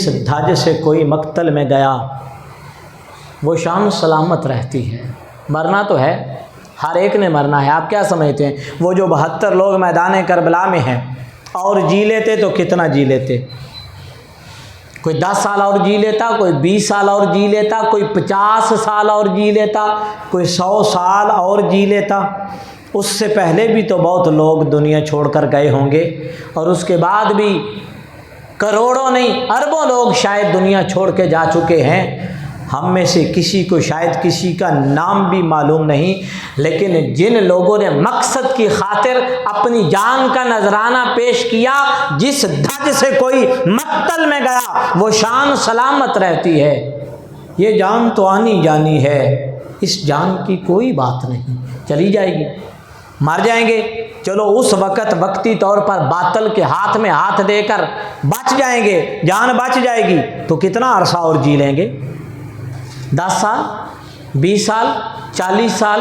جس دھج سے کوئی مقتل میں گیا وہ شان سلامت رہتی ہے۔ مرنا تو ہے، ہر ایک نے مرنا ہے۔ آپ کیا سمجھتے ہیں وہ جو 72 لوگ میدان کربلا میں ہیں اور جی لیتے تو کتنا جی لیتے؟ کوئی 10 سال اور جی لیتا، کوئی 20 سال اور جی لیتا، کوئی 50 سال اور جی لیتا، کوئی 100 سال اور جی لیتا۔ اس سے پہلے بھی تو بہت لوگ دنیا چھوڑ کر گئے ہوں گے، اور اس کے بعد بھی کروڑوں نہیں اربوں لوگ شاید دنیا چھوڑ کے جا چکے ہیں۔ ہم میں سے کسی کو شاید کسی کا نام بھی معلوم نہیں، لیکن جن لوگوں نے مقصد کی خاطر اپنی جان کا نذرانہ پیش کیا، جس دھج سے کوئی مقتل میں گیا وہ شان سلامت رہتی ہے۔ یہ جان تو آنی جانی ہے، اس جان کی کوئی بات نہیں، چلی جائے گی، مر جائیں گے۔ چلو اس وقت وقتی طور پر باطل کے ہاتھ میں ہاتھ دے کر بچ جائیں گے، جان بچ جائے گی، تو کتنا عرصہ اور جی لیں گے؟ 10 سال، 20 سال، 40 سال،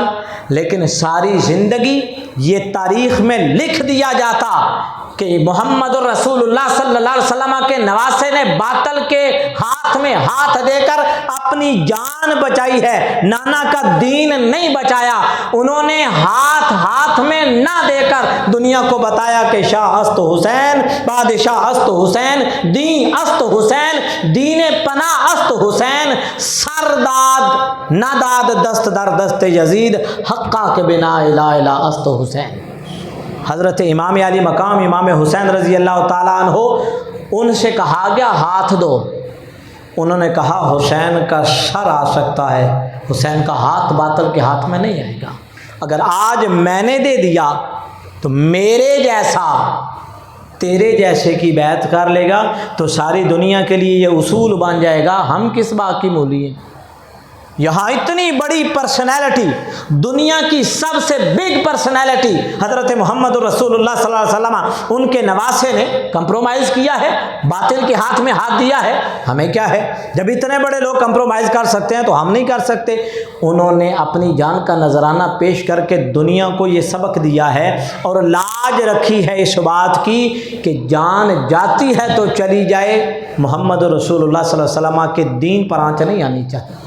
لیکن ساری زندگی یہ تاریخ میں لکھ دیا جاتا کہ محمد الرسول اللہ صلی اللہ علیہ وسلم کے نواسے نے باطل کے ہاتھ میں ہاتھ دے کر اپنی جان بچائی ہے، نانا کا دین نہیں بچایا۔ انہوں نے ہاتھ میں نہ دے کر دنیا کو بتایا کہ شاہ است حسین، بادشاہ است حسین، دین است حسین، دین پناہ است حسین، سرداد نہ داد دست در دست یزید، حقا کے بنا الہ الہ است حسین۔ حضرت امام علی مقام امام حسین رضی اللہ تعالیٰ عنہ، ان سے کہا گیا ہاتھ دو، انہوں نے کہا حسین کا سر آ سکتا ہے، حسین کا ہاتھ باطل کے ہاتھ میں نہیں آئے گا۔ اگر آج میں نے دے دیا تو میرے جیسا تیرے جیسے کی بیعت کر لے گا تو ساری دنیا کے لیے یہ اصول بن جائے گا، ہم کس بات کی مولی ہیں؟ یہاں اتنی بڑی پرسنالٹی، دنیا کی سب سے بگ پرسنالٹی حضرت محمد رسول اللہ صلی اللہ علیہ وسلم، ان کے نواسے نے کمپرومائز کیا ہے، باطل کے ہاتھ میں ہاتھ دیا ہے۔ ہمیں کیا ہے؟ جب اتنے بڑے لوگ کمپرومائز کر سکتے ہیں تو ہم نہیں کر سکتے۔ انہوں نے اپنی جان کا نذرانہ پیش کر کے دنیا کو یہ سبق دیا ہے، اور لاج رکھی ہے اس بات کی کہ جان جاتی ہے تو چلی جائے، محمد رسول اللہ صلی اللہ علیہ وسلم کے دین پر آنچ نہیں آنی چاہیے۔